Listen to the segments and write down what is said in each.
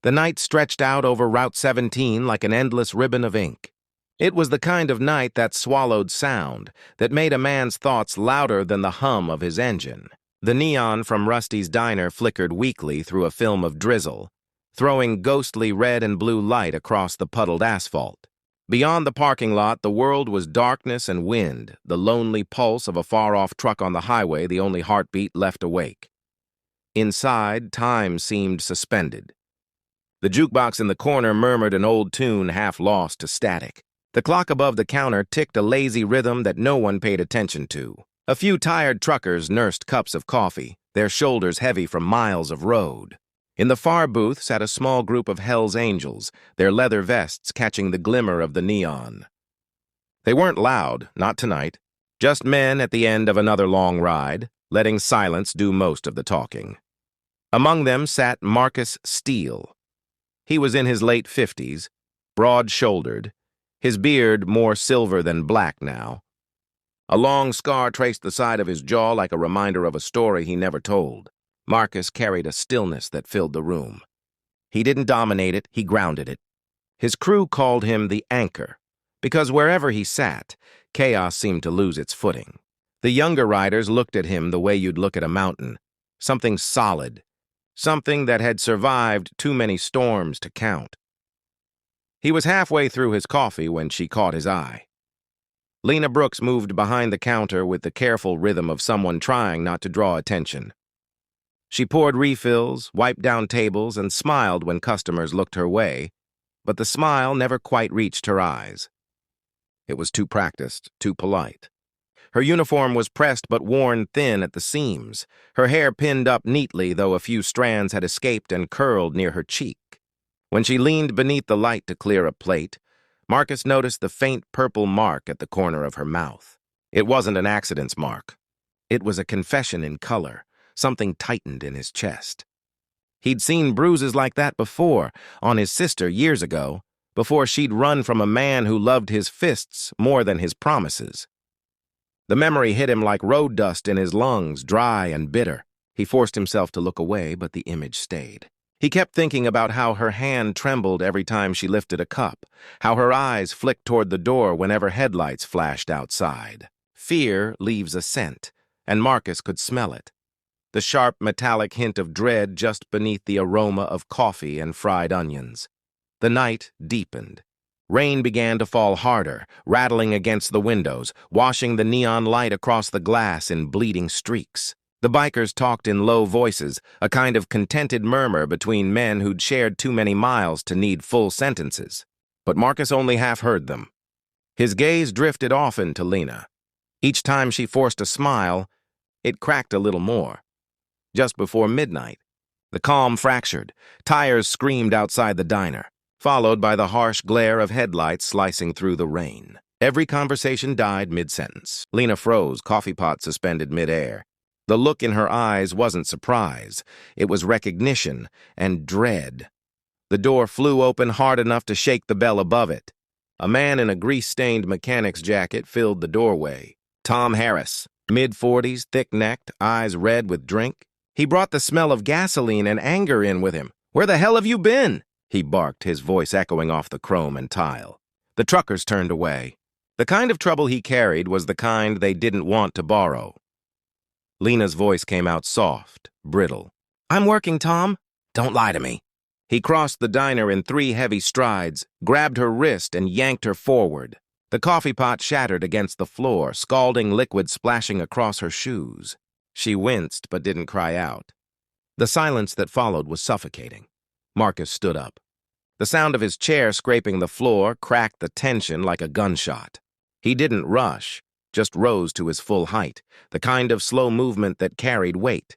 The night stretched out over Route 17 like an endless ribbon of ink. It was the kind of night that swallowed sound, that made a man's thoughts louder than the hum of his engine. The neon from Rusty's diner flickered weakly through a film of drizzle, throwing ghostly red and blue light across the puddled asphalt. Beyond the parking lot, the world was darkness and wind, the lonely pulse of a far-off truck on the highway, the only heartbeat left awake. Inside, time seemed suspended. The jukebox in the corner murmured an old tune half lost to static. The clock above the counter ticked a lazy rhythm that no one paid attention to. A few tired truckers nursed cups of coffee, their shoulders heavy from miles of road. In the far booth sat a small group of Hell's Angels, their leather vests catching the glimmer of the neon. They weren't loud, not tonight. Just men at the end of another long ride, letting silence do most of the talking. Among them sat Marcus Steele. He was in his late 50s, broad-shouldered, his beard more silver than black now. A long scar traced the side of his jaw like a reminder of a story he never told. Marcus carried a stillness that filled the room. He didn't dominate it, he grounded it. His crew called him the anchor, because wherever he sat, chaos seemed to lose its footing. The younger riders looked at him the way you'd look at a mountain, something solid, something that had survived too many storms to count. He was halfway through his coffee when she caught his eye. Lena Brooks moved behind the counter with the careful rhythm of someone trying not to draw attention. She poured refills, wiped down tables, and smiled when customers looked her way, but the smile never quite reached her eyes. It was too practiced, too polite. Her uniform was pressed but worn thin at the seams, her hair pinned up neatly, though a few strands had escaped and curled near her cheek. When she leaned beneath the light to clear a plate, Marcus noticed the faint purple mark at the corner of her mouth. It wasn't an accident's mark. It was a confession in color, something tightened in his chest. He'd seen bruises like that before, on his sister years ago, before she'd run from a man who loved his fists more than his promises. The memory hit him like road dust in his lungs, dry and bitter. He forced himself to look away, but the image stayed. He kept thinking about how her hand trembled every time she lifted a cup, how her eyes flicked toward the door whenever headlights flashed outside. Fear leaves a scent, and Marcus could smell it. The sharp metallic hint of dread just beneath the aroma of coffee and fried onions. The night deepened. Rain began to fall harder, rattling against the windows, washing the neon light across the glass in bleeding streaks. The bikers talked in low voices, a kind of contented murmur between men who'd shared too many miles to need full sentences. But Marcus only half heard them. His gaze drifted often to Lena. Each time she forced a smile, it cracked a little more. Just before midnight, the calm fractured. Tires screamed outside the diner, followed by the harsh glare of headlights slicing through the rain. Every conversation died mid-sentence. Lena froze, coffee pot suspended mid-air. The look in her eyes wasn't surprise. It was recognition and dread. The door flew open hard enough to shake the bell above it. A man in a grease-stained mechanic's jacket filled the doorway. Tom Harris, mid-40s, thick-necked, eyes red with drink. He brought the smell of gasoline and anger in with him. "Where the hell have you been?" he barked, his voice echoing off the chrome and tile. The truckers turned away. The kind of trouble he carried was the kind they didn't want to borrow. Lena's voice came out soft, brittle. "I'm working, Tom. Don't lie to me." He crossed the diner in 3 heavy strides, grabbed her wrist and yanked her forward. The coffee pot shattered against the floor, scalding liquid splashing across her shoes. She winced but didn't cry out. The silence that followed was suffocating. Marcus stood up. The sound of his chair scraping the floor cracked the tension like a gunshot. He didn't rush, just rose to his full height, the kind of slow movement that carried weight.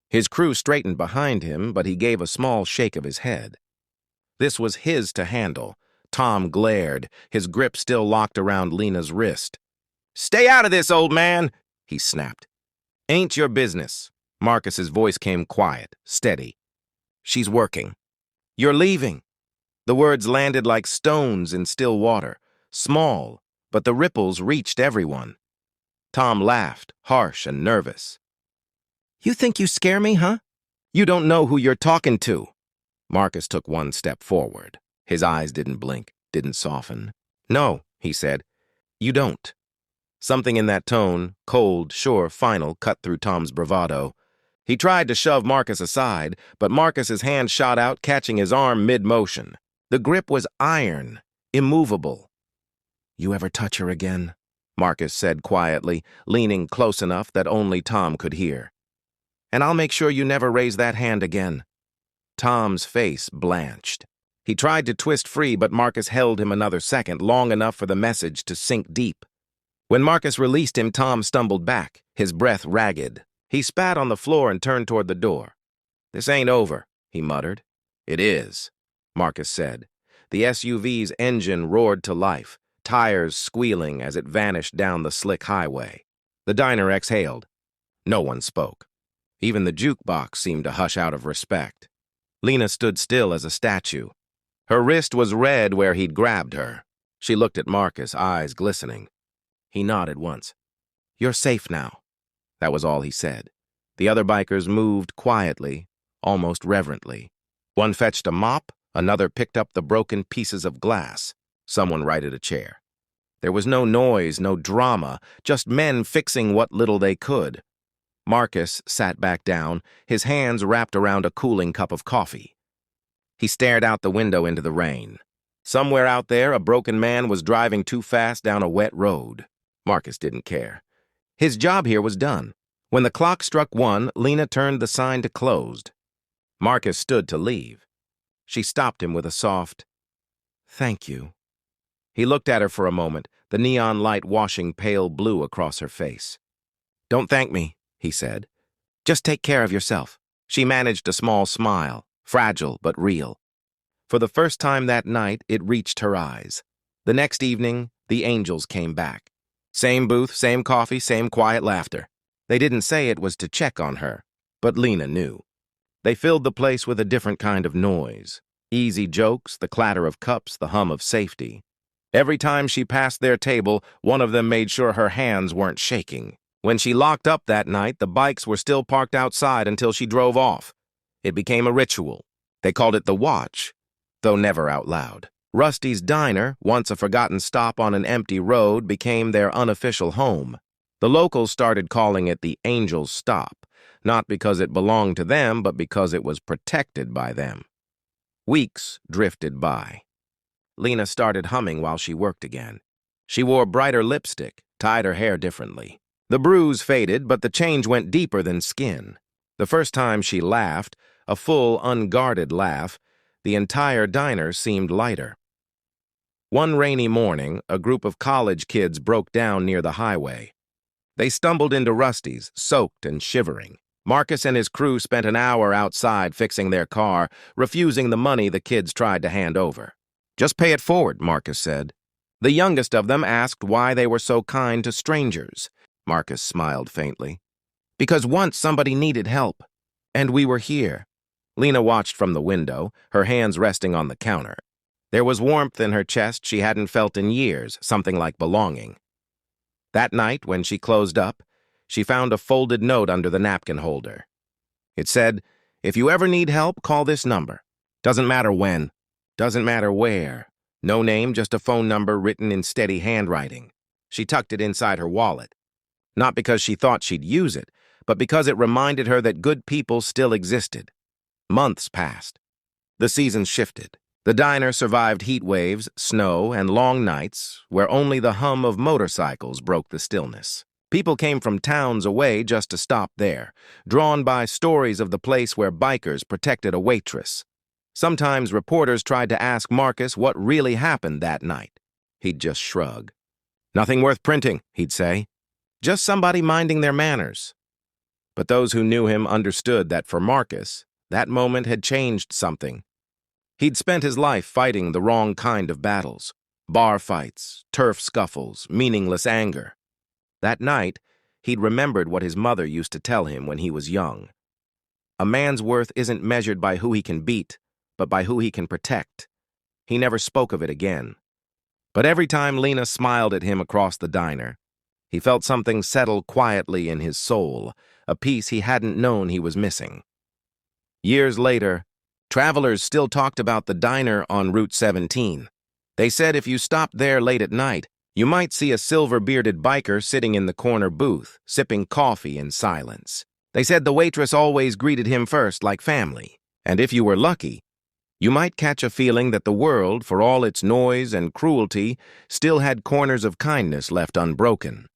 His crew straightened behind him, but he gave a small shake of his head. This was his to handle. Tom glared, his grip still locked around Lena's wrist. "Stay out of this, old man," he snapped. "Ain't your business." Marcus's voice came quiet, steady. "She's working. You're leaving." The words landed like stones in still water, small, but the ripples reached everyone. Tom laughed, harsh and nervous. "You think you scare me, huh? You don't know who you're talking to." Marcus took one step forward. His eyes didn't blink, didn't soften. "No," he said. "You don't." Something in that tone, cold, sure, final, cut through Tom's bravado. He tried to shove Marcus aside, but Marcus's hand shot out, catching his arm mid-motion. The grip was iron, immovable. "You ever touch her again?" Marcus said quietly, leaning close enough that only Tom could hear. "And I'll make sure you never raise that hand again." Tom's face blanched. He tried to twist free, but Marcus held him another second, long enough for the message to sink deep. When Marcus released him, Tom stumbled back, his breath ragged. He spat on the floor and turned toward the door. "This ain't over," he muttered. "It is," Marcus said. The SUV's engine roared to life, tires squealing as it vanished down the slick highway. The diner exhaled. No one spoke. Even the jukebox seemed to hush out of respect. Lena stood still as a statue. Her wrist was red where he'd grabbed her. She looked at Marcus, eyes glistening. He nodded once. "You're safe now." That was all he said. The other bikers moved quietly, almost reverently. One fetched a mop, another picked up the broken pieces of glass. Someone righted a chair. There was no noise, no drama, just men fixing what little they could. Marcus sat back down, his hands wrapped around a cooling cup of coffee. He stared out the window into the rain. Somewhere out there, a broken man was driving too fast down a wet road. Marcus didn't care. His job here was done. When the clock struck 1, Lena turned the sign to closed. Marcus stood to leave. She stopped him with a soft, "Thank you." He looked at her for a moment, the neon light washing pale blue across her face. "Don't thank me," he said. "Just take care of yourself." She managed a small smile, fragile but real. For the first time that night, it reached her eyes. The next evening, the angels came back. Same booth, same coffee, same quiet laughter. They didn't say it was to check on her, but Lena knew. They filled the place with a different kind of noise. Easy jokes, the clatter of cups, the hum of safety. Every time she passed their table, one of them made sure her hands weren't shaking. When she locked up that night, the bikes were still parked outside until she drove off. It became a ritual. They called it the watch, though never out loud. Rusty's Diner, once a forgotten stop on an empty road, became their unofficial home. The locals started calling it the Angel's Stop, not because it belonged to them, but because it was protected by them. Weeks drifted by. Lena started humming while she worked again. She wore brighter lipstick, tied her hair differently. The bruise faded, but the change went deeper than skin. The first time she laughed, a full, unguarded laugh, the entire diner seemed lighter. One rainy morning, a group of college kids broke down near the highway. They stumbled into Rusty's, soaked and shivering. Marcus and his crew spent an hour outside fixing their car, refusing the money the kids tried to hand over. "Just pay it forward," Marcus said. The youngest of them asked why they were so kind to strangers. Marcus smiled faintly. "Because once somebody needed help, and we were here." Lena watched from the window, her hands resting on the counter. There was warmth in her chest she hadn't felt in years, something like belonging. That night, when she closed up, she found a folded note under the napkin holder. It said, "If you ever need help, call this number. Doesn't matter when, doesn't matter where. No name, just a phone number written in steady handwriting." She tucked it inside her wallet. Not because she thought she'd use it, but because it reminded her that good people still existed. Months passed. The seasons shifted. The diner survived heat waves, snow, and long nights where only the hum of motorcycles broke the stillness. People came from towns away just to stop there, drawn by stories of the place where bikers protected a waitress. Sometimes reporters tried to ask Marcus what really happened that night. He'd just shrug. "Nothing worth printing," he'd say. "Just somebody minding their manners." But those who knew him understood that for Marcus, that moment had changed something. He'd spent his life fighting the wrong kind of battles. Bar fights, turf scuffles, meaningless anger. That night, he'd remembered what his mother used to tell him when he was young. A man's worth isn't measured by who he can beat, but by who he can protect. He never spoke of it again. But every time Lena smiled at him across the diner, he felt something settle quietly in his soul, a piece he hadn't known he was missing. Years later, Travelers still talked about the diner on Route 17. They said if you stopped there late at night, you might see a silver-bearded biker sitting in the corner booth, sipping coffee in silence. They said the waitress always greeted him first like family, and if you were lucky, you might catch a feeling that the world, for all its noise and cruelty, still had corners of kindness left unbroken.